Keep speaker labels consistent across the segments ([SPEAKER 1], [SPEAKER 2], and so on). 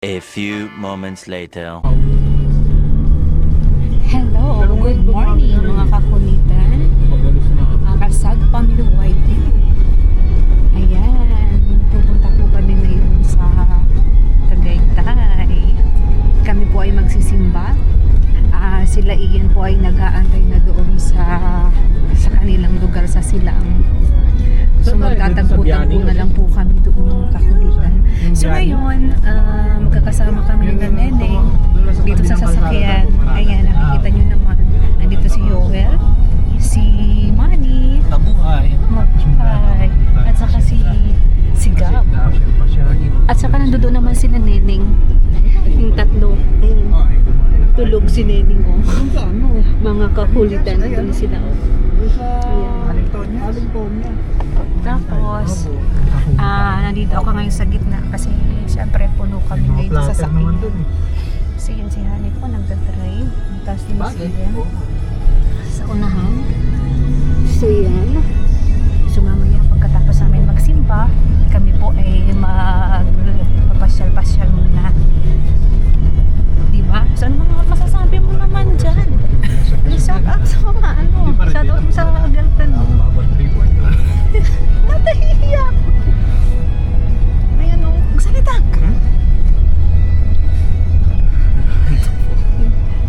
[SPEAKER 1] A few moments later.
[SPEAKER 2] Hello, good morning mga kakulitan. Kasag Pamilya YT. Ayan, pupunta po kami ngayon sa Tagaytay. Kami po ay magsisimba. Sila Ian po ay nag-aantay na doon sa kanilang lugar sa Silang. So magtatagpo-tagpo na lang po kami doon mga kakulitan. So ngayon, magkakasama kami ng Neneng dito sa sasakyan. Ayan, nakikita nyo naman. Nandito si Yoel, si Manny,
[SPEAKER 3] Tabuhay.
[SPEAKER 2] Mabuhay, at saka si Gab. At saka nandoon naman sila Neneng. Yung tatlo. Tulog si Neneng, oh. Mga kakulitan doon sila, oh. Tapos, nandito ako ngayon sa gitna kasi syempre puno kami ngayon sa sasakyan. Kasi yun si Hani po nagdadrive. Tapos din si Ian sa unahan. So yan. So mamaya pagkatapos namin magsimba, kami po ay magpapasyal-pasyal muna. Diba? So ano mga masasabi mo naman dyan? Shout out sa mga shout out sa girlfriend mo. Natahiya. Ayan o, magsalita ka.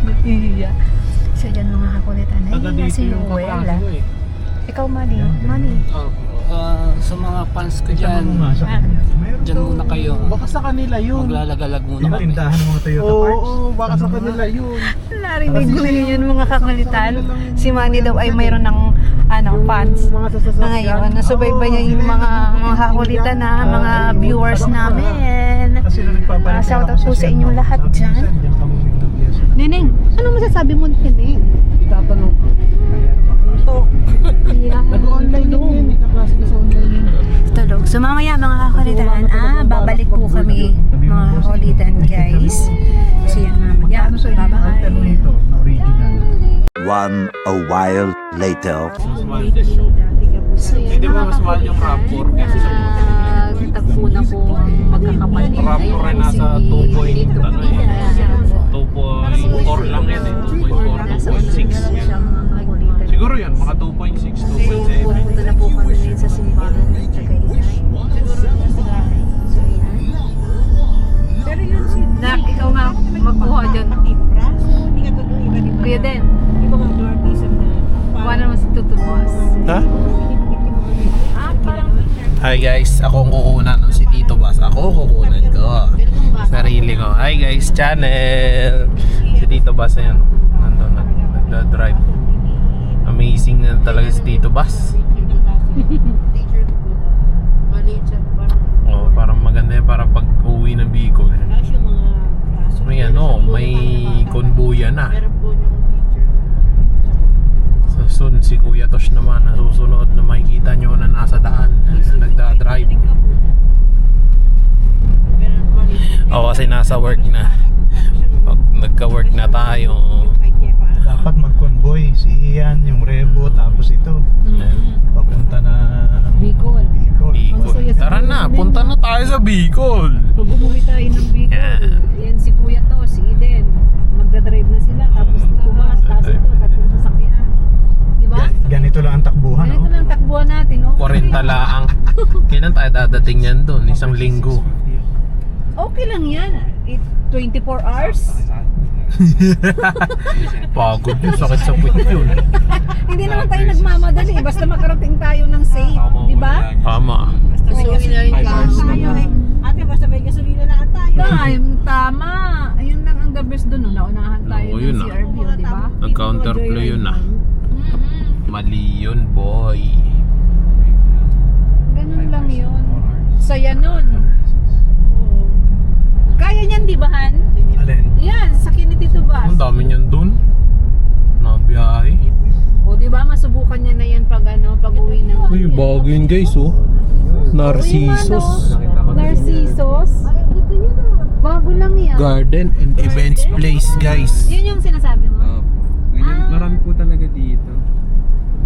[SPEAKER 2] Natahiya. So dyan mga kakulitan. Nahihiya si Yoel. Ikaw Manny.
[SPEAKER 3] Sa mga fans ko dyan, dyan muna kayo.
[SPEAKER 4] Baka sa kanila yun.
[SPEAKER 3] Maglalagalag muna
[SPEAKER 4] Yung
[SPEAKER 3] kami.
[SPEAKER 4] tindahan ng mga Toyota parts. Oo, baka sa kanila yun.
[SPEAKER 2] Narinig mo yun mga kakulitan. Si Manny daw ay mayroon ng fans
[SPEAKER 4] Mga
[SPEAKER 2] na
[SPEAKER 4] sasasakyan.
[SPEAKER 2] ngayon. Nasubaybay niya yung mga kakulitan na mga viewers namin.
[SPEAKER 4] Kasi na nagpapalit.
[SPEAKER 2] Shout out po sa inyong lahat dyan. Neneng, ano masasabi mo Neneng?
[SPEAKER 4] Itatanong. Ito. Nag-online yun. Nagkaklase ka sa online yun.
[SPEAKER 2] Tulog. So mamaya mga kakulitan, babalik po kami mga kakulitan guys. So yan mamaya, bye-bye.
[SPEAKER 4] Ito, na original.
[SPEAKER 1] One a while later.
[SPEAKER 2] So yan
[SPEAKER 3] Hindi ba
[SPEAKER 2] mga
[SPEAKER 3] mas mahal yung RAV4 kasi sa
[SPEAKER 2] tagpo na po ang magkakapatid.
[SPEAKER 3] RAV4 ay nasa 2.4 lang yan eh. 2.4, 2.6. Siguro yan, mga 2.6, 2.7.
[SPEAKER 2] Pupunta na po kami ngayon sa simbahan ng Tagaytay. So yan. Pero yun si Nak, ikaw nga magkuha dyan. Kuya Den, kuha naman si Tutubos.
[SPEAKER 3] Ha?
[SPEAKER 2] Parang
[SPEAKER 3] Hi guys, ako ang kukunan ng si Tito Bas. Ako kukunan ko. Sarili ko. Hi guys, channel. Si Tito Bas ayan. Nandun, nagda-drive. Amazing na talaga si Tito Bas. Oh, parang maganda yan para pag uwi ng Bicol. May may konbuya na. So soon, si Kuya Tosh naman na susunod na makikita nyo na nasa daan na nagda-drive. O kasi nasa work na. Pag nagka-work na tayo,
[SPEAKER 4] Dapat mag-convoy. Si Ian, yung Revo, tapos ito. Papunta na
[SPEAKER 2] Bicol.
[SPEAKER 4] Bicol.
[SPEAKER 3] Bicol. Tara na, punta na tayo sa Bicol.
[SPEAKER 2] Pag umuwi tayo ng Bicol, yan si Kuya to, si Eden. Magdadrive na sila, tapos tumas, tapos ito, tatlong sasakyan. Diba?
[SPEAKER 4] Ganito lang ang takbuhan,
[SPEAKER 2] Ganito lang takbuhan natin, no?
[SPEAKER 3] 40 laang. Kailan tayo dadating yan doon? Isang linggo.
[SPEAKER 2] Okay lang yan. 24 hours.
[SPEAKER 3] Pagod yun, sakit sa puwit yun.
[SPEAKER 2] Hindi naman tayo nagmamadali. Basta makarating tayo ng safe. Diba?
[SPEAKER 3] Tama.
[SPEAKER 2] Basta may gasolina tayo.
[SPEAKER 5] Ate, basta may gasolina na tayo.
[SPEAKER 2] Time, tama. Ayun lang ang the best doon. Naunahan tayo
[SPEAKER 3] Oo,
[SPEAKER 2] ng
[SPEAKER 3] yun na.
[SPEAKER 2] CRV, diba?
[SPEAKER 3] Nag-counterplay yun ah. Mali yun, boy.
[SPEAKER 2] Ganun lang yun. Saya nun. Kaya niyan, di ba, Han?
[SPEAKER 4] Alin?
[SPEAKER 2] Yan, sakyan ni Tito Bas.
[SPEAKER 3] Ang dami niyan doon. Nabiyahe.
[SPEAKER 2] O, di ba, masubukan niya na yan pag uwi ng...
[SPEAKER 3] Uy, bago yun guys oh. Narcissus.
[SPEAKER 2] Narcissus. Bago lang yan.
[SPEAKER 3] Garden and Events Place guys.
[SPEAKER 2] Yun yung sinasabi mo?
[SPEAKER 6] Marami po talaga dito.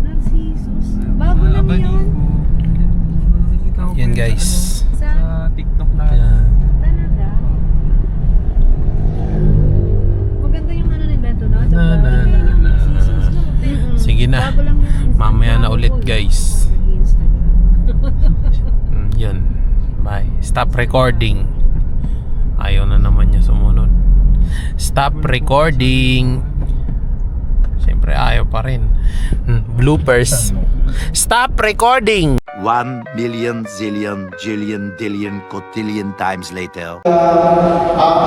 [SPEAKER 2] Narcissus. Bago lang yun.
[SPEAKER 6] Nakikita ko
[SPEAKER 3] Yan
[SPEAKER 6] po
[SPEAKER 3] guys.
[SPEAKER 2] Sa
[SPEAKER 6] sa TikTok na.
[SPEAKER 3] Ayan.
[SPEAKER 2] talaga.
[SPEAKER 3] Sige na. Mamaya na ulit guys. Yun. Bye. Stop recording. Ayaw na naman niya sumunod. Stop recording. Siyempre ayaw pa rin. Bloopers. Stop recording.
[SPEAKER 1] 1 million zillion jillion dillion cotillion times later.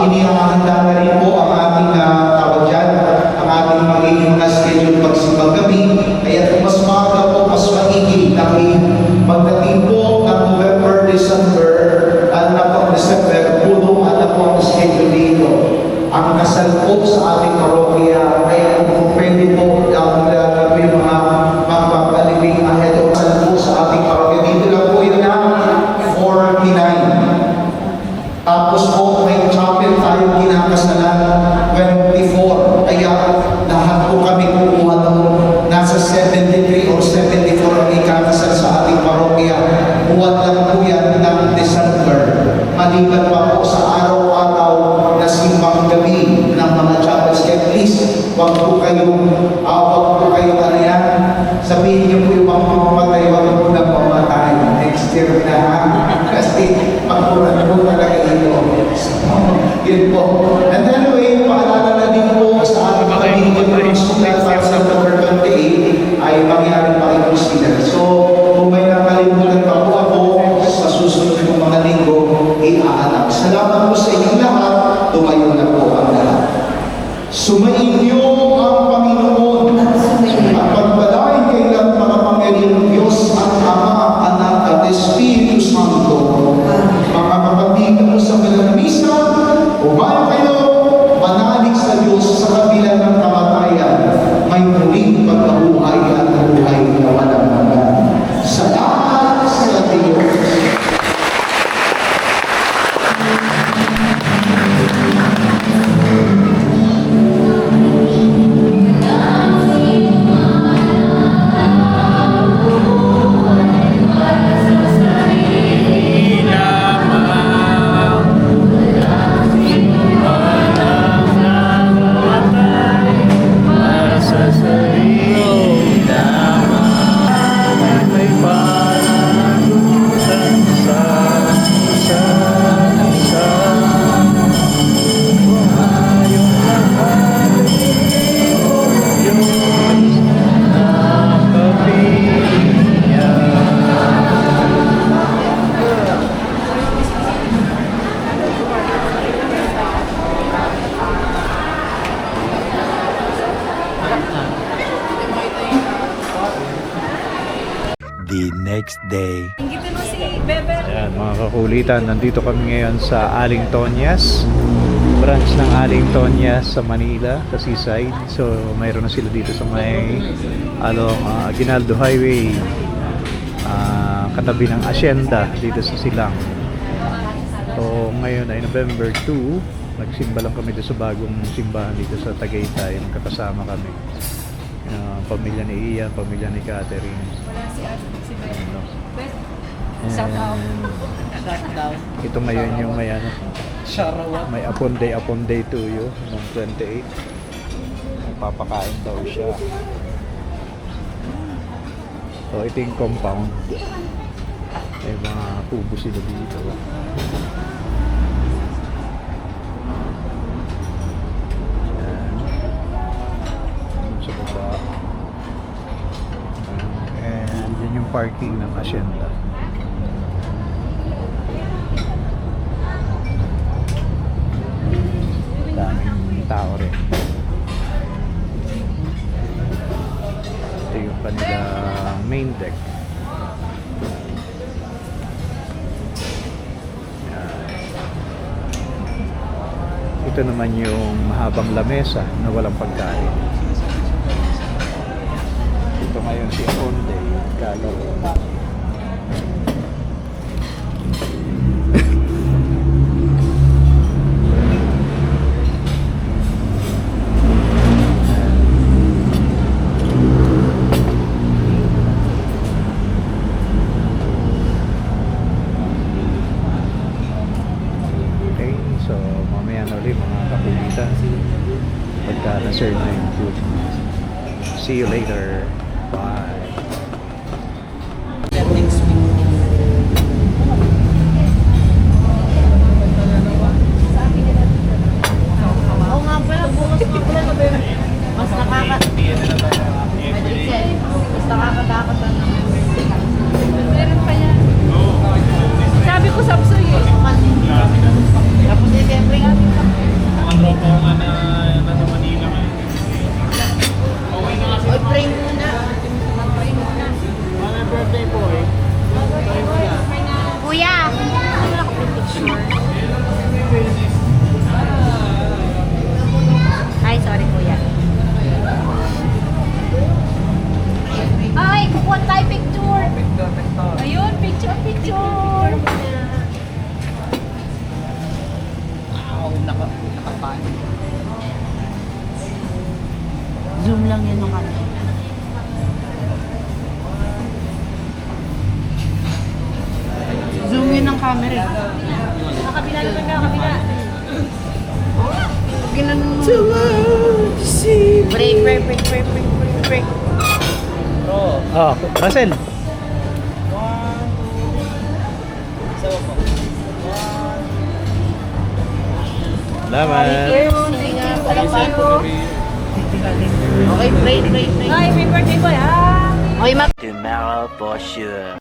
[SPEAKER 7] Inihahanda na rin po ang ating tawag dyan, ang ating magiging schedule pagsimbang gabi. Kaya mas maaga po, mas maigi dahil pagdating po ng November, December, puno po ang schedule dito. Ang kasal po sa ating parokya, kaya kung pwede po ang may mga magpapalibing ahead of kasal po sa ating parokya. Dito lang po yun na 49. Tapos po may chapel tayong kinakasalan 24. Kaya lahat po kami kukuha ng nasa 73 or 74 ang ikakasal sa ating parokya. Buwan lang po yan ng December. Maliban pa po sa araw-araw na simbang gabi ng mga chapels. Kaya please, wag po kayong ano yan. Sabihin niyo po yung mga mamamatay, wag po na mamatay. Next year na. Kasi pagpunan po talaga ito. So, yun po. And anyway, paalala na din po sa ating mga video para sa November 28 ay mangyari pa ito sila. So, kung may nakalimutan pa po ako sa susunod ng mga linggo, iaalap. Salamat po sa inyong lahat. Tumayo na po ang lahat. Sumainyo ang Panginoon at pagpalain kayo ng mga pangyarihang Diyos at Ama, Anak at Espiritu Santo. Mga kapatid mo sa Milanmisa, umayo kayo, manalig sa Diyos sa kabila ng kamatayan, may muling pagkabuhay at buhay na walang hanggan. Salamat sa Diyos.
[SPEAKER 1] The next day.
[SPEAKER 4] Ayan, mga kakulitan, nandito kami ngayon sa Aling Tonyas, branch ng Aling Tonyas sa Manila, sa Seaside. So mayroon na sila dito sa may Aguinaldo Highway, katabi ng Hacienda dito sa Silang. So ngayon ay November 2, nagsimba lang kami dito sa bagong simbahan dito sa Tagaytay. Magkakasama kami, pamilya ni Ian, pamilya ni Catherine.
[SPEAKER 2] Shout out.
[SPEAKER 4] Ito ngayon yung may Upon Day to you ng 28. Papakain daw siya. So ito yung compound. May mga kubo sila dito. Yan. Sa baba. And yun yung parking ng Hacienda. Daming tao rin. Ito yung kanilang main deck. Yan. Ito naman yung mahabang lamesa na walang pagkain. Ito ngayon si Onde Gallo. So, mamaya na ulit mga kakulitan pagka na-serve na yung food. See you later. Bye.
[SPEAKER 5] Oo nga pala, bukas nga pala. Mas nakakatakot na naman.
[SPEAKER 2] Meron pa yan. Sabi ko sapsoy eh.
[SPEAKER 5] Tapos siyempre nga.
[SPEAKER 3] Ang tropa ko nga na nasa Manila ngayon. Okay na kasi.
[SPEAKER 5] Oy, pray muna.
[SPEAKER 3] Happy birthday boy.
[SPEAKER 5] Kuya! Ano ako picture? Ay, sorry kuya. Ay, kukuha tayo picture!
[SPEAKER 2] Ayun, picture.
[SPEAKER 5] Zoom lang yan nung ano. Zoom yun ng camera. Nakabila naman na, nakabila.
[SPEAKER 2] Ginanong mo.
[SPEAKER 5] Break.
[SPEAKER 4] Oh, Russell. Salamat.
[SPEAKER 5] Sige nga, walang bago. Okay, break.
[SPEAKER 2] Ay, happy birthday boy ha.
[SPEAKER 5] Okay,
[SPEAKER 1] Tomorrow for sure.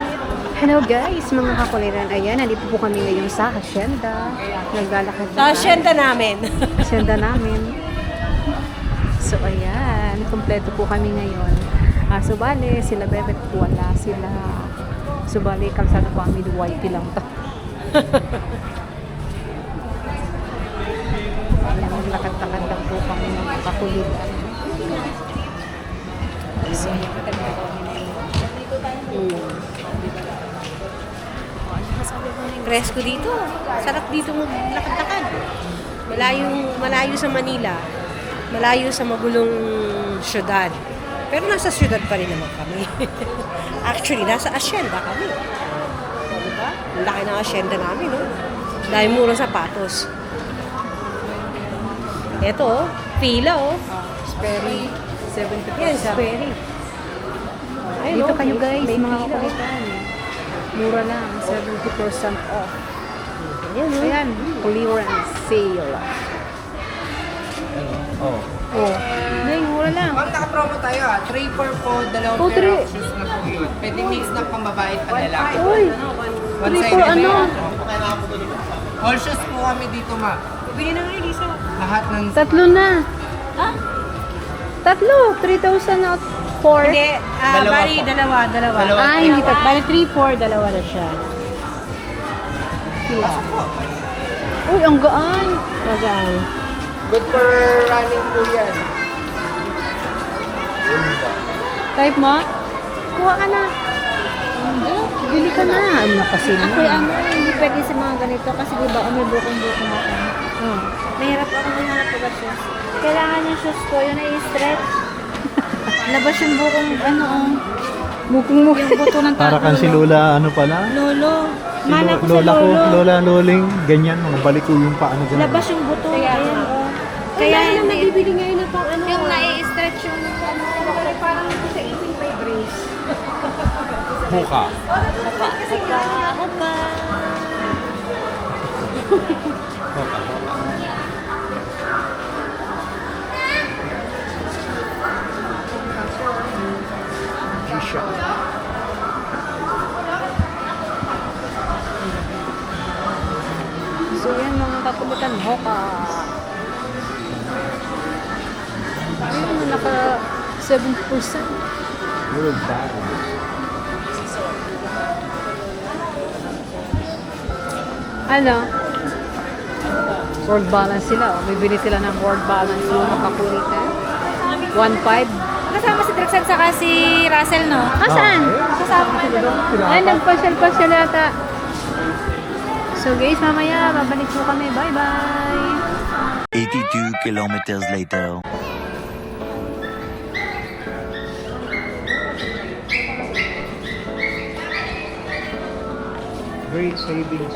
[SPEAKER 2] Hello guys, mga kakuliran. Ayan, nandito po kami ngayon sa hacienda. Naglalakad
[SPEAKER 5] Sa asyenda namin.
[SPEAKER 2] hacienda namin. So ayan, kompleto po kami ngayon. Subali, sila Bebet wala sila. Subali, kalsada po kami, YP lang to. Ayan, naglakad-lakad lang po kami mga kakuliran. So,
[SPEAKER 5] Sabi ko yung dress ko dito. Sarap dito maglakad-lakad. Malayo sa Manila. Malayo sa magulong syudad. Pero nasa syudad pa rin naman kami. Actually, nasa asyenda kami. Diba? Ang laki ng asyenda namin, no? Dahil murang sapatos. Ito, oh. Pila, oh.
[SPEAKER 2] Sperry, 70%.
[SPEAKER 5] Yes, very.
[SPEAKER 2] Dito kayo guys,
[SPEAKER 5] may
[SPEAKER 2] mga
[SPEAKER 5] pila, oh.
[SPEAKER 2] kakulitan. Mura lang, 70% off.
[SPEAKER 5] Ayan, oh.
[SPEAKER 2] Ayan, clearance sale.
[SPEAKER 4] Oh.
[SPEAKER 2] Oh, hindi, mura lang.
[SPEAKER 8] Ma'am, naka-promo tayo 3 for po, dalawang
[SPEAKER 2] Oh,
[SPEAKER 8] pair
[SPEAKER 2] three.
[SPEAKER 8] of shoes na po yun. Pwede mix na pang babae at panlalaki.
[SPEAKER 2] Uy, 3 for ano?
[SPEAKER 8] All shoes po kami dito, ma'am.
[SPEAKER 5] Bili na nga, Lisa.
[SPEAKER 8] Lahat ng...
[SPEAKER 2] Tatlo na. Tatlo, 3,000 at 4.
[SPEAKER 5] Hindi,
[SPEAKER 8] Dalawa
[SPEAKER 5] bali,
[SPEAKER 8] po.
[SPEAKER 5] dalawa.
[SPEAKER 8] Dalawa.
[SPEAKER 2] Ah, hindi tatlo.
[SPEAKER 5] Bali, 3-4, dalawa na siya.
[SPEAKER 2] Uy, ang gaan.
[SPEAKER 5] Magaan.
[SPEAKER 8] Good for running po yan.
[SPEAKER 2] Type mo? Kuha ka na. Bili ka na. Ano na kasi na?
[SPEAKER 9] Ako ano, hindi pwede sa mga ganito kasi di ba may bukong-bukong ako.
[SPEAKER 2] Oh.
[SPEAKER 9] Mahirap ako maghanap ng shoes. Kailangan yung shoes ko, yun ay stretch. Labas yung bukong, ano,
[SPEAKER 2] Bukong mo.
[SPEAKER 9] yung buto ng
[SPEAKER 4] Para kang si Lola, ano pala?
[SPEAKER 9] Lolo.
[SPEAKER 4] Si
[SPEAKER 9] Mana ko sa
[SPEAKER 4] Lola ko,
[SPEAKER 9] lolo.
[SPEAKER 4] Lola Loling, ganyan, mga balik ko yung paano dyan.
[SPEAKER 9] Labas yung buto. Ayan, oh.
[SPEAKER 5] Kaya
[SPEAKER 9] Kaya
[SPEAKER 5] na
[SPEAKER 9] hindi,
[SPEAKER 5] nabibili ngayon na pang ano.
[SPEAKER 9] yung nai-stretch yung ano.
[SPEAKER 5] Parang ito sa 18 brace.
[SPEAKER 4] Buka.
[SPEAKER 9] Hopa.
[SPEAKER 2] So yan mga kakulitan, Hoka. Ayun, naka 7%. Ano? World balance sila. Oh. Bibili sila ng world balance yung kakulitan. 1.5.
[SPEAKER 9] Kasama si Drexel saka si Russell, no?
[SPEAKER 2] Asan?
[SPEAKER 9] Kasama ka doon.
[SPEAKER 2] Ay, nagpasyal-pasyal yata. So guys, mamaya babalik po kami. Bye-bye!
[SPEAKER 1] 82 kilometers later.
[SPEAKER 4] Great savings.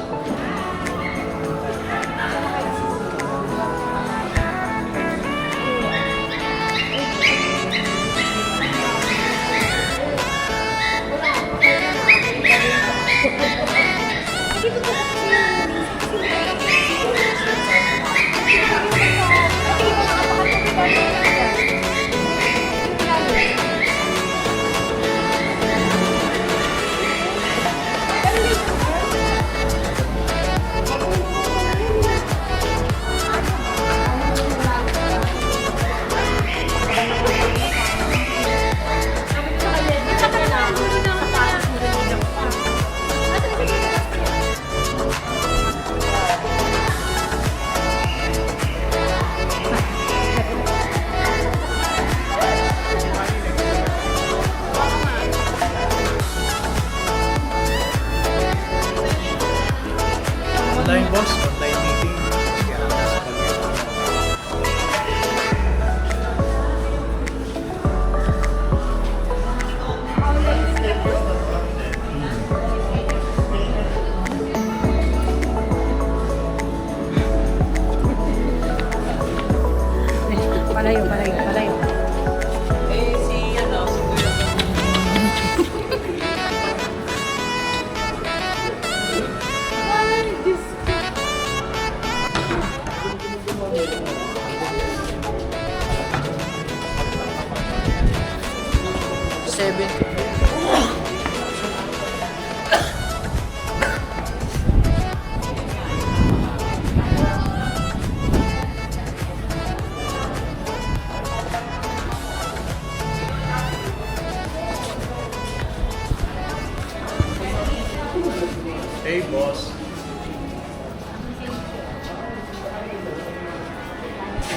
[SPEAKER 4] Okay, boss.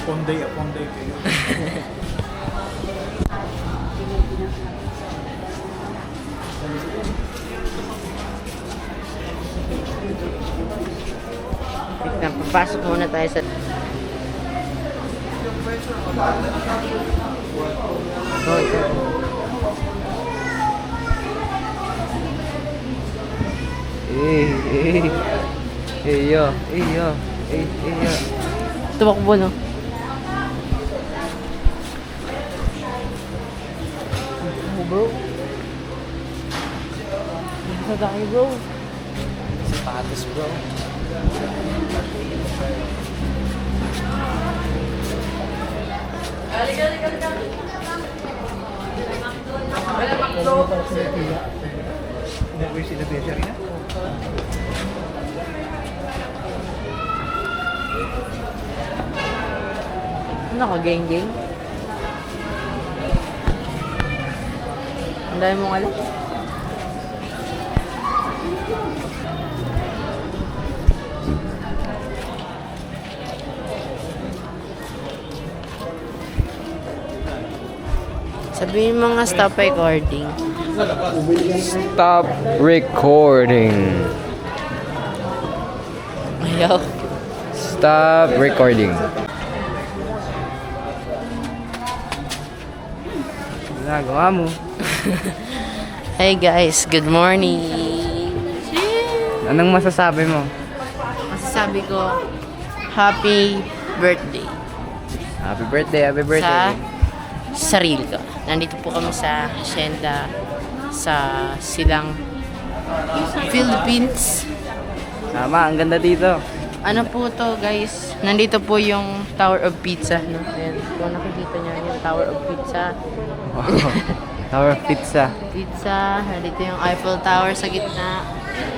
[SPEAKER 4] Upon day kayo.
[SPEAKER 8] Papasok muna tayo sa... Oh, ito. Yo. Tumakbo, no? Bro. Sa dami, bro. Sapatos, bro.
[SPEAKER 4] Never sila Besha rin na?
[SPEAKER 8] Ano ka, geng-geng? Ang dami mong alam. Sabihin mo nga stop recording.
[SPEAKER 6] Stop recording.
[SPEAKER 8] Ayaw.
[SPEAKER 6] Stop recording. Nagawa mo.
[SPEAKER 8] Hey guys, good morning.
[SPEAKER 6] Anong masasabi mo?
[SPEAKER 8] Masasabi ko, happy birthday
[SPEAKER 6] Happy birthday, happy birthday.
[SPEAKER 8] sa sarili ko. Nandito po kami sa hacienda sa Silang, Philippines.
[SPEAKER 6] Tama, ang ganda dito.
[SPEAKER 8] Ano po to guys? Nandito po yung Tower of Pizza. No? Ayan, kung nakikita niyo yung Tower of Pizza.
[SPEAKER 6] Wow. Tower of Pizza.
[SPEAKER 8] Pizza, nandito yung Eiffel Tower sa gitna.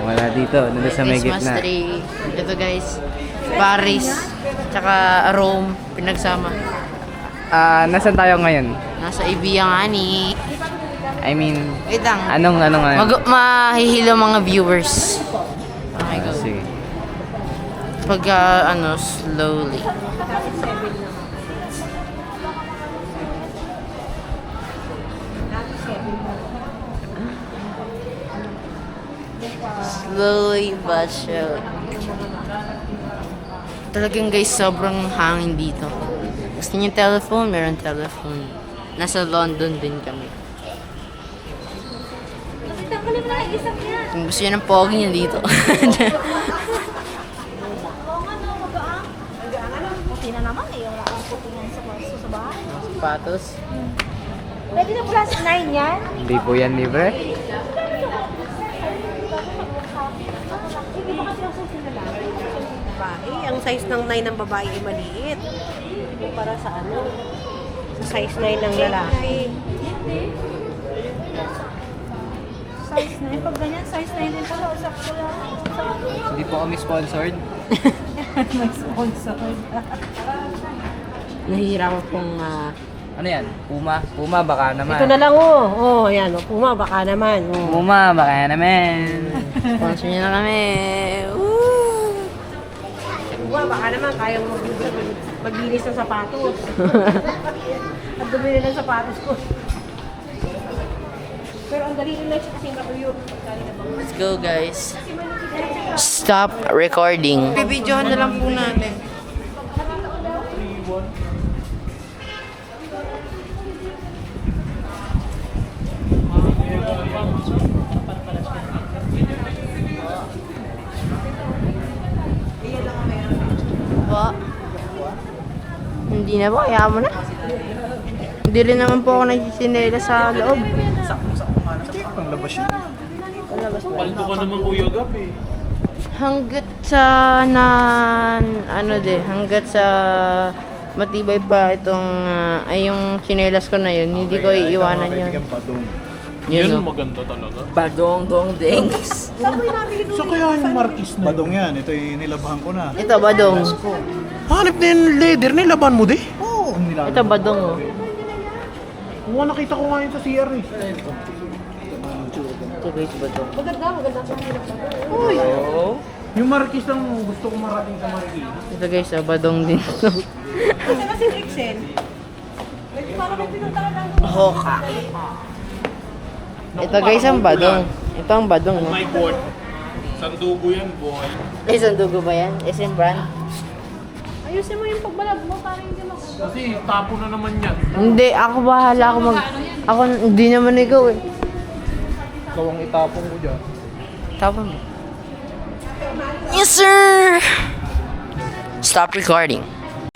[SPEAKER 6] Wala dito, nandito sa may
[SPEAKER 8] Christmas
[SPEAKER 6] gitna.
[SPEAKER 8] tree. Ito guys, Paris, tsaka Rome, pinagsama.
[SPEAKER 6] Nasaan tayo ngayon?
[SPEAKER 8] Nasa Ibiya nga ni.
[SPEAKER 6] I mean,
[SPEAKER 8] Wait lang.
[SPEAKER 6] anong
[SPEAKER 8] Mahihilo mga viewers. Okay, go.
[SPEAKER 6] Sige.
[SPEAKER 8] Pag slowly. Slowly but surely. Talagang guys, sobrang hangin dito. Gusto niyo telephone? Meron telephone. Nasa London din kami.
[SPEAKER 9] Tanggalin mo na yung isang yan.
[SPEAKER 8] Kung gusto niyo ng pogi niyo dito.
[SPEAKER 9] Oo nga, no, magaang. Puti na naman eh, yung ang puti niyan sa bahay.
[SPEAKER 8] Sapatos.
[SPEAKER 9] Pwede na plus 9 yan?
[SPEAKER 6] Hindi po yan libre.
[SPEAKER 9] Hindi ba kasi ang susi na lang?
[SPEAKER 5] Babae, ang size ng 9 ng babae ay maliit. Para sa ano? Sa size 9 ng lalaki.
[SPEAKER 9] Size 9, pag ganyan, size 9 din pala, sakto lang.
[SPEAKER 6] Hindi po kami sponsored.
[SPEAKER 9] May sponsor.
[SPEAKER 8] Nahihirapan pong
[SPEAKER 6] Ano yan? Puma? Puma baka naman.
[SPEAKER 5] Ito na lang oh. Oh, ayan oh. Puma baka naman. Oh.
[SPEAKER 6] Puma baka naman.
[SPEAKER 8] sponsor niyo na kami. Woo!
[SPEAKER 5] Puma baka naman kaya mo maglinis ng sapatos. At dumili ng sapatos ko. Pero ang dali nila siya kasing matuyo.
[SPEAKER 8] Let's go guys. Stop recording. Bibidyohan na lang po natin. Ba? Hindi na ba? Kaya mo na. Hindi rin naman po ako nagsisinela sa loob.
[SPEAKER 4] Pang labas yun.
[SPEAKER 3] Paldo ka naman Kuya Gap eh.
[SPEAKER 8] Hanggat sa hanggat sa matibay pa itong ay yung chinelas ko na yun, hindi ko iiwanan yun. Yun,
[SPEAKER 3] maganda talaga.
[SPEAKER 8] Badong dong dengs.
[SPEAKER 4] So kaya yung Marquis na badong yan, ito yung nilabahan ko na.
[SPEAKER 8] Ito badong.
[SPEAKER 3] Hanip na yung leather, nilaban mo di?
[SPEAKER 4] Oo, ang nilabahan.
[SPEAKER 8] Ito badong oh.
[SPEAKER 3] Kung nakita ko nga yun sa CR eh.
[SPEAKER 8] Ito guys, badong.
[SPEAKER 5] Maganda sa hirap na.
[SPEAKER 8] Oo.
[SPEAKER 3] Yung Marquis lang gusto ko marating sa Marquis.
[SPEAKER 8] Ito guys, badong din.
[SPEAKER 5] Kasi kasi Rixen. Parang may pinuntahan lang.
[SPEAKER 8] Hoka. Ito guys, ang badong. Ito ang badong. No?
[SPEAKER 3] My God. Sandugo yan, boy.
[SPEAKER 8] Isang dugo ba yan? SM brand?
[SPEAKER 5] Ayusin mo yung pagbalag mo para hindi mag...
[SPEAKER 3] Kasi tapo na naman yan.
[SPEAKER 8] Hindi, ako bahala. Ako, hindi naman ikaw eh.
[SPEAKER 3] Ikaw ang itapong ko dyan.
[SPEAKER 8] Tapon mo. Yes, sir! Stop recording.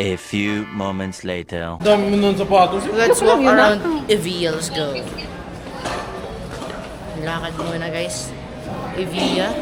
[SPEAKER 1] A few moments later.
[SPEAKER 3] Dami mo nun sapatos.
[SPEAKER 8] Let's walk around Evia. Let's go. Lakad muna guys. Evia.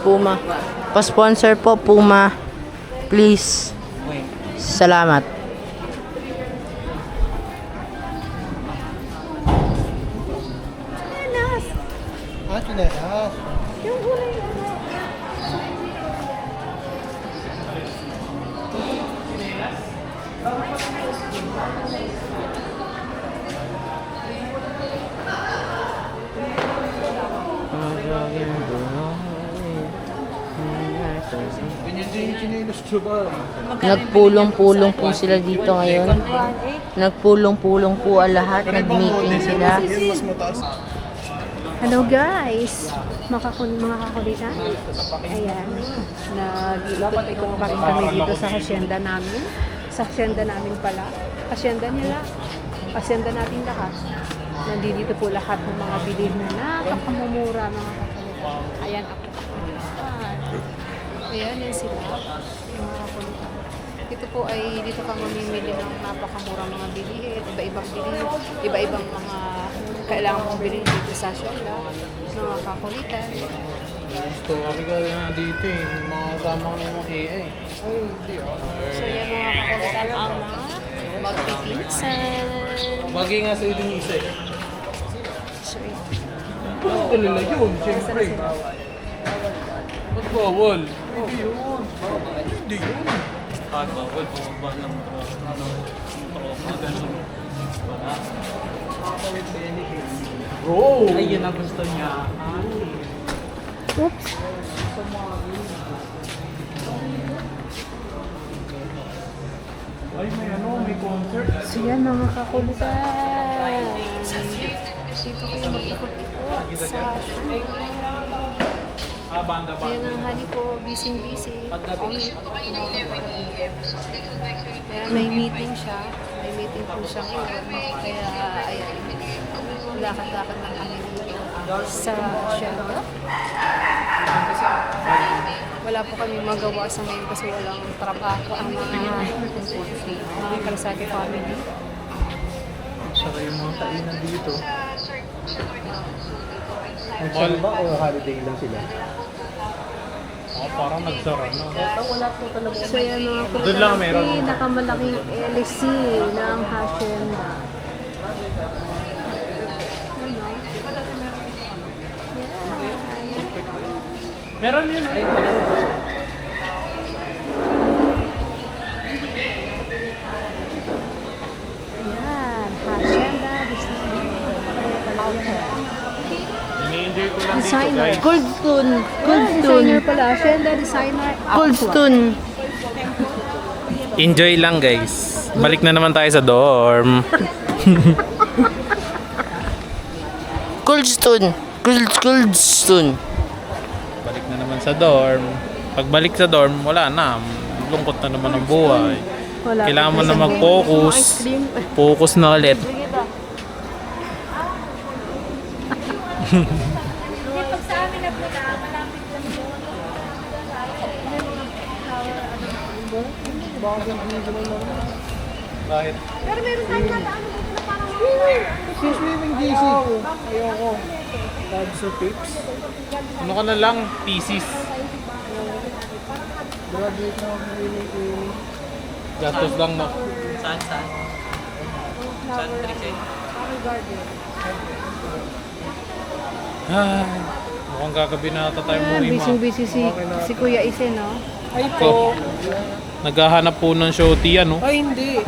[SPEAKER 8] Puma. Pa-sponsor po, Puma. Please. Salamat.
[SPEAKER 3] Ganyan din yung chinelos ko ba?
[SPEAKER 8] Nagpulong-pulong po sila dito ngayon. Nagpulong-pulong po ang lahat. Nag-meeting sila.
[SPEAKER 3] Mas mataas.
[SPEAKER 2] Hello guys! Mga kakulitan. Ayan. Nag-ikot-ikot pa rin kami dito sa hacienda namin. Sa hacienda namin pala. Hacienda nila. Hacienda natin lahat. Nandito po lahat ng mga bilhin na napakamumura mga kakulitan. Ayan ako. Ayan, yan sila. Yung mga kakulitan. Dito po ay dito ka mamimili ng napakamura mga bilihin, iba-ibang bilihin, iba-ibang mga kailangan mong bilhin dito sa hacienda, mga kakulitan.
[SPEAKER 3] Gusto kami ka na dito eh. Mga kasama ko na yung mga AI. Ay, hindi ah.
[SPEAKER 2] So yan mga kakulitan ang mga magpipinsan.
[SPEAKER 3] Bagay nga sa yung isa eh.
[SPEAKER 2] So
[SPEAKER 3] Ano nila yun? Siyempre. Ba't bawal? Hindi yun. Hindi yun. Bawal. Bawal lang. Bro! Ayun ang gusto niya.
[SPEAKER 2] oops!
[SPEAKER 3] Ay, may ano, may concert.
[SPEAKER 2] So yan mga kakulitan. Dito kayo mag-ikot-ikot sa
[SPEAKER 3] Banda.
[SPEAKER 2] ayan ang hali po, busy-busy. Kaya may meeting siya. May meeting po siya ngayon. Kaya, ayan, lakad-lakad na kami dito sa hacienda. Wala po kami magawa sa ngayon kasi walang trabaho ang mga Calzate family.
[SPEAKER 4] Saka yung mga kainan dito. Nagsara ba o holiday lang sila?
[SPEAKER 3] Parang nagsara na.
[SPEAKER 2] So yan mga po,
[SPEAKER 3] Doon lang meron.
[SPEAKER 2] pinakamalaking LC ng hacienda.
[SPEAKER 3] Meron yun.
[SPEAKER 2] Yan, hacienda,
[SPEAKER 3] Ini-enjoy ko lang dito
[SPEAKER 2] designer.
[SPEAKER 3] guys.
[SPEAKER 8] Coldstone.
[SPEAKER 2] Designer pala, hacienda designer.
[SPEAKER 8] Coldstone.
[SPEAKER 3] Enjoy lang guys. Balik na naman tayo sa dorm.
[SPEAKER 8] Coldstone. Coldstone.
[SPEAKER 3] Balik na naman sa dorm. Pagbalik sa dorm, wala na. Lungkot na naman ang buhay.
[SPEAKER 2] Wala
[SPEAKER 3] Kailangan mo
[SPEAKER 2] pa
[SPEAKER 3] na
[SPEAKER 2] sabihin.
[SPEAKER 3] mag-focus.
[SPEAKER 2] Ice cream.
[SPEAKER 3] Focus na ulit. Bakit?
[SPEAKER 5] Pero meron tayo na ano dito na parang...
[SPEAKER 4] Si swimming DC. Ayoko.
[SPEAKER 3] Tabs of tips. Ano ka na lang? Thesis.
[SPEAKER 5] Graduate na ako ng clinic.
[SPEAKER 3] Gastos lang na.
[SPEAKER 6] Saan? Saan trick
[SPEAKER 3] Ay, mukhang gagabi na ata tayo
[SPEAKER 2] Ayan,
[SPEAKER 3] muli, ma.
[SPEAKER 2] busy si Kuya Ise, no?
[SPEAKER 3] Ay po. Naghahanap po ng shorty yan, no?
[SPEAKER 5] Ay, hindi.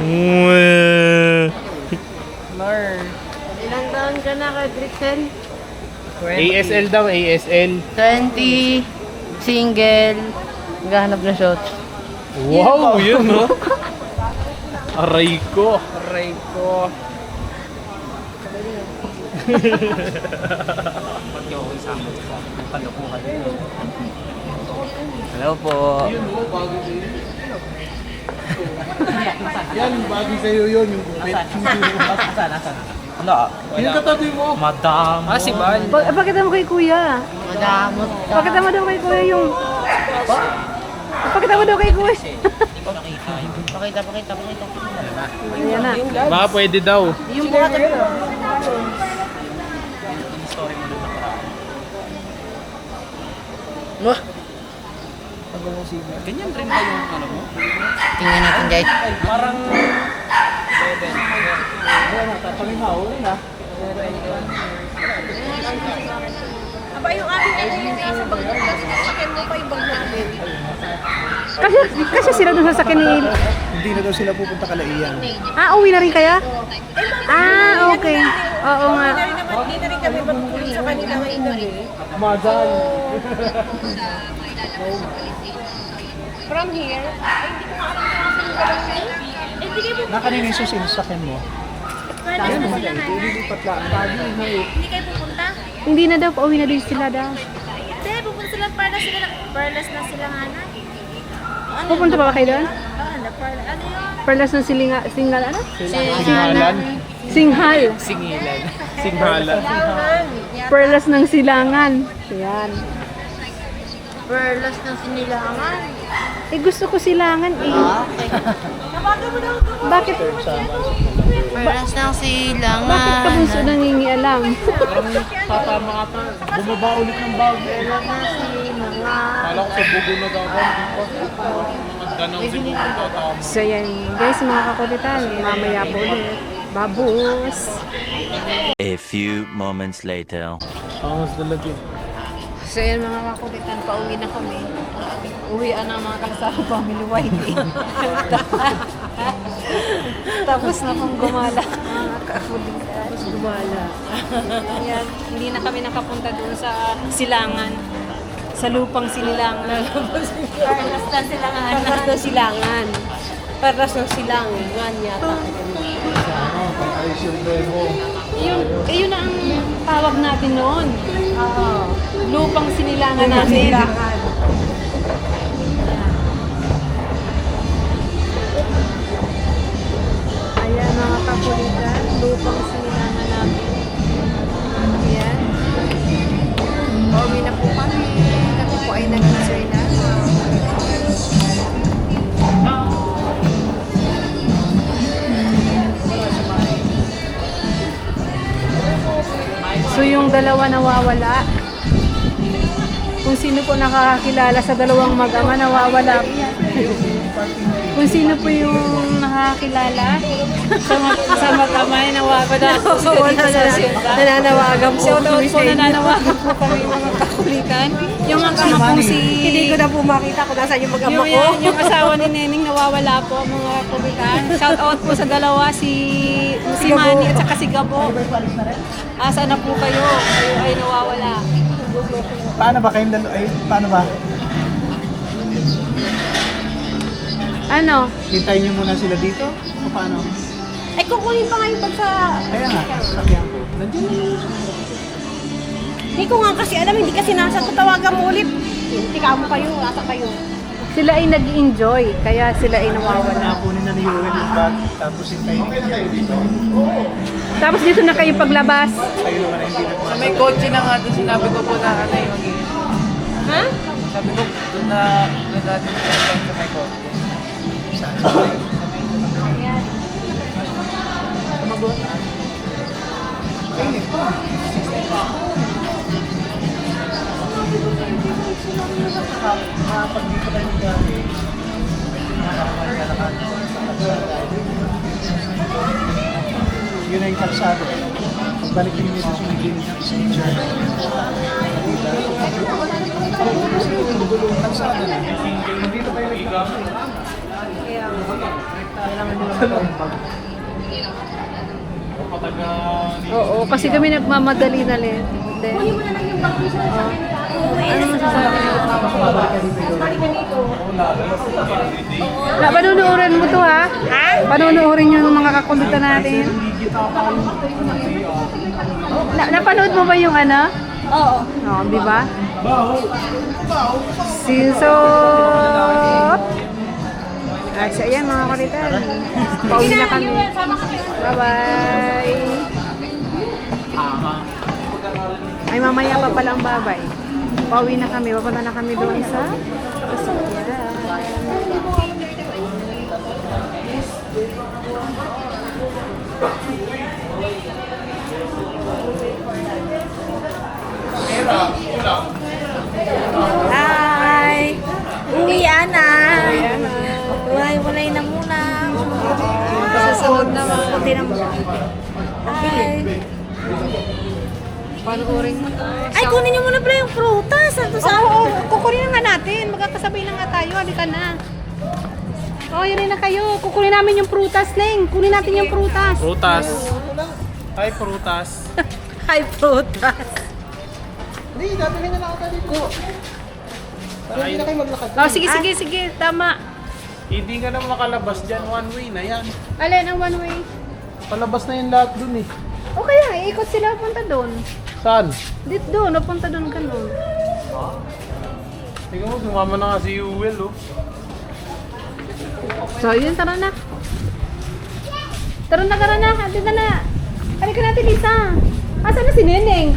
[SPEAKER 8] Ilang taon ka na kay Trixel?
[SPEAKER 3] ASL daw, ASL.
[SPEAKER 8] 20, single, naghahanap ng shot.
[SPEAKER 3] Wow, yun, no? Aray ko.
[SPEAKER 6] Hello po.
[SPEAKER 3] Yan, bagay sa'yo yun, yung gupit.
[SPEAKER 6] Asan? Ano?
[SPEAKER 3] Yung katabi mo.
[SPEAKER 6] Madam. Si Bal.
[SPEAKER 2] Pakita mo kay Kuya.
[SPEAKER 8] Madamot ka.
[SPEAKER 2] Pakita mo daw kay Kuya yung... Pakita mo daw kay Kuya.
[SPEAKER 8] Pakita.
[SPEAKER 2] Ayan na.
[SPEAKER 3] Baka pwede daw.
[SPEAKER 2] Yung buhat na.
[SPEAKER 6] Ganyan rin ba yung ano mo?
[SPEAKER 8] Tingnan natin guys.
[SPEAKER 6] Parang...
[SPEAKER 5] Aba, yung aking nililin na isa bag mo, sakyan mo pa yung bag namin.
[SPEAKER 2] Kasi sila dun sa sakin ni...
[SPEAKER 4] Hindi na daw sila pupunta Kalaiyan.
[SPEAKER 2] Uwi na rin kaya? Okay. Oo nga.
[SPEAKER 5] Hindi na rin kami magkukulit sa kanila ngayong gabi. From here, ay hindi ko alam na kasi yung gawin. Hindi kayo pupunta.
[SPEAKER 4] Nakanina yung sasakyan mo.
[SPEAKER 9] Hindi kayo pupunta?
[SPEAKER 2] Hindi na daw, pauwi na din sila daw.
[SPEAKER 9] Hindi, pupunta sila Perlas na sila nga na.
[SPEAKER 2] Pupunta pa ba kayo doon?
[SPEAKER 9] Ano yun?
[SPEAKER 2] Perlas ng singal ano?
[SPEAKER 3] Singhalan.
[SPEAKER 2] Singhal.
[SPEAKER 3] Singhalan.
[SPEAKER 2] Perlas ng silangan. Ayan.
[SPEAKER 8] Perlas ng sinilangan.
[SPEAKER 2] Gusto ko silangan eh. Bakit?
[SPEAKER 8] Perlas ng silangan.
[SPEAKER 2] Bakit ka bunso nangingialam?
[SPEAKER 3] Tatama ka pa. Bumaba ulit ng bago.
[SPEAKER 8] Perlas ng silangan.
[SPEAKER 3] Kala ko sa bugo na daw. Magdanang siguro tatama.
[SPEAKER 2] So yan guys, mga kakulitan. Mamaya po ulit. Babus!
[SPEAKER 1] A few moments later.
[SPEAKER 3] Angas talaga.
[SPEAKER 2] So yan mga kakulitan, pauwi na kami. Uwian na mga Kalsada Family White. Tapos na pong gumala mga kakulitan. Tapos gumala. Yan, hindi na kami nakapunta doon sa silangan. Sa lupang sinilangan.
[SPEAKER 5] Perlas na silangan. Perlas na silangan. Perlas ng silangan yata.
[SPEAKER 2] Yun na ang tawag natin noon. Lupang sinilangan natin. Ayan mga kakulitan, lupang sinilangan natin. Ayan. Pauwi na po kami. Kami po ay nag-enjoy na. So yung dalawa nawawala. Kung sino po nakakakilala sa dalawang mag-ama, nawawala. Kung sino po yung nakakilala sa mag-ama, nawawala.
[SPEAKER 5] Nananawagan po.
[SPEAKER 2] Shoutout po, nananawagan po kami mga kakulitan. Yung mag-ama po
[SPEAKER 5] Hindi ko na po makita kung nasaan yung mag-ama ko.
[SPEAKER 2] yung asawa ni Neneng nawawala po mga kakulitan. Shoutout po sa dalawa, si Manny at saka si Gabo. Asa na po kayo? Kayo ay nawawala.
[SPEAKER 4] Paano ba kayong paano ba?
[SPEAKER 2] Ano?
[SPEAKER 4] Hintayin niyo muna sila dito? O paano?
[SPEAKER 5] Ay, kukunin pa nga yung bag sa...
[SPEAKER 4] Kaya nga, sakyan ko. Nandiyan na yun.
[SPEAKER 5] Hindi ko nga kasi alam, hindi kasi nasa ko. Tawagan mo ulit. Tika mo kayo, nasa kayo.
[SPEAKER 2] Sila ay nag-enjoy, kaya sila ay nawawala.
[SPEAKER 4] Nakunin na ni Yoel yung bag, tapos hintayin niyo kayo dito.
[SPEAKER 2] Tapos dito na kayo paglabas.
[SPEAKER 4] Kayo naman ay hindi nagmasa.
[SPEAKER 6] May kotse na nga doon, sinabi ko po na ano yung
[SPEAKER 5] Ha?
[SPEAKER 6] sabi ko doon na natin sa may kotse.
[SPEAKER 4] pag dito kayo dati, yun na yung kalsado. Pagbalik din dito sa Medina, sa Picture. Diba? Kasi yung gulong kalsado na. Dito kayo nagkakaroon. Kailangan nyo lang
[SPEAKER 2] Oo, kasi kami nagmamadali na rin. Kunin mo na lang yung bag sa akin. Ano masasabi niyo? Panunuorin mo to ha? Panunuorin yung mga kakulitan natin. Napanood mo ba yung ano? Oo. Oo, di ba? So, ayan mga kulitan. Pauwi na kami. Bye-bye. Ay, mamaya pa palang babay. Pauwi na kami. Papunta na kami doon sa sasakyan.
[SPEAKER 9] Hi! Uwian na! Walay na muna.
[SPEAKER 2] Susunod naman.
[SPEAKER 9] Kunti na muna. Hi!
[SPEAKER 2] Panuorin mo to.
[SPEAKER 9] Ay, kunin niyo muna pala yung prutas. Ano sa?
[SPEAKER 2] Oo, kukunin na nga natin. Magkakasabay na nga tayo. Halika na. Oh, yun na kayo. Kukunin namin yung prutas, Neng. Kunin natin yung prutas.
[SPEAKER 3] Prutas. Ay, prutas.
[SPEAKER 5] Hi, prutas.
[SPEAKER 4] Hindi, dati na nakata dito. Hindi na kayo maglakad.
[SPEAKER 2] Oh, sige. Tama.
[SPEAKER 3] Hindi ka na makalabas dyan. One way na yan.
[SPEAKER 2] Alin ang one way?
[SPEAKER 3] Palabas na yung lahat dun eh.
[SPEAKER 2] O kaya, ikot sila punta doon.
[SPEAKER 3] Saan?
[SPEAKER 2] Dito doon, napunta doon ka doon.
[SPEAKER 3] Tingnan mo, sumama na nga si Yuel oh.
[SPEAKER 2] So, yun, tara na. Tara na. Hati na na. Halika natin, Lisa. Asan na si Neneng?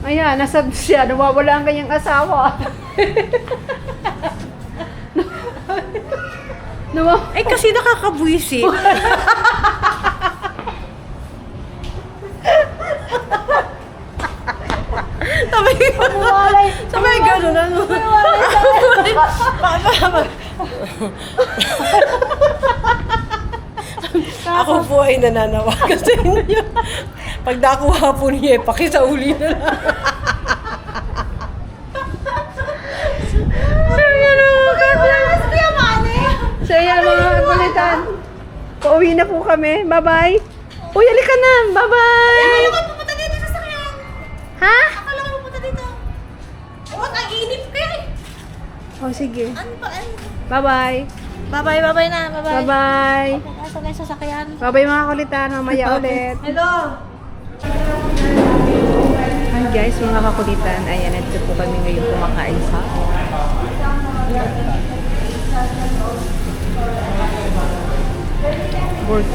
[SPEAKER 2] Ayan, nasa siya. Nawawala ang kanyang asawa.
[SPEAKER 5] Ay, kasi nakakabuisit. Sabay gano'n. Ano? Ako po ay nananawagan sa inyo. Pag nakuha po niya, pakisauli na lang.
[SPEAKER 2] So, yan mga kulitan. Pauwi na po kami. Bye-bye. Uy, halika na. Bye-bye.
[SPEAKER 9] Akala ko pupunta dito sa sakyan.
[SPEAKER 2] Ha?
[SPEAKER 9] Akala ko pupunta dito. Oh, nag-inip ka eh.
[SPEAKER 2] Oh, sige.
[SPEAKER 9] Ano pa?
[SPEAKER 2] Bye-bye.
[SPEAKER 9] Bye-bye na. Bye-bye.
[SPEAKER 2] Bye-bye.
[SPEAKER 9] Nasa na yung sasakyan.
[SPEAKER 2] Bye-bye mga kulitan. Mamaya ulit.
[SPEAKER 5] Hello!
[SPEAKER 2] Hi guys, mga kakulitan. Ayan, nandito po kami ngayon kumakain sa Burg.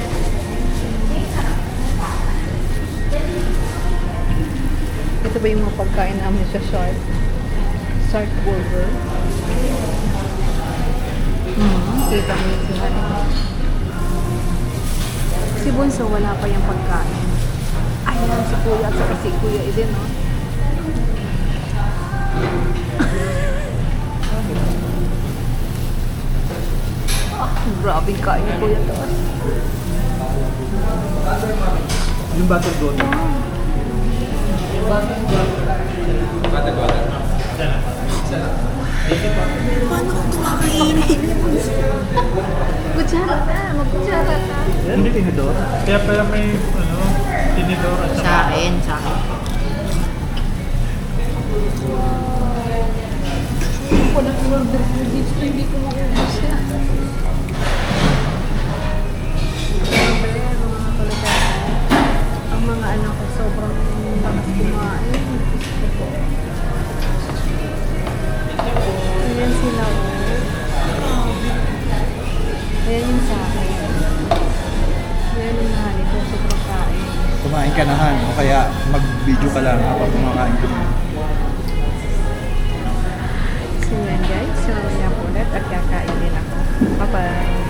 [SPEAKER 2] Ito ba yung mga pagkain namin sa Shark Burger? Kita mo yung siya. Si Bunso, wala pa yung pagkain. Ayan, si Kuya at saka si Kuya Eden, no? Grabe kain ni Kuya to.
[SPEAKER 4] Yung battle doon.
[SPEAKER 2] Kutsara ka, magkutsara ka.
[SPEAKER 4] Hindi tinidor. Kaya pala may tinidor at
[SPEAKER 8] Sa akin.
[SPEAKER 2] Ako na order ko dito, hindi ko maubos yan. Ang mga anak ko sobrang lakas kumain. Ayan sila. Ayan yung sa akin. Ayan yung nahali ko. Sobrang kain.
[SPEAKER 4] kumain ka na Han, o kaya mag-video ka lang habang kumakain ka.
[SPEAKER 2] So yan guys, so mamaya po ulit at kakain din ako. Bye-bye!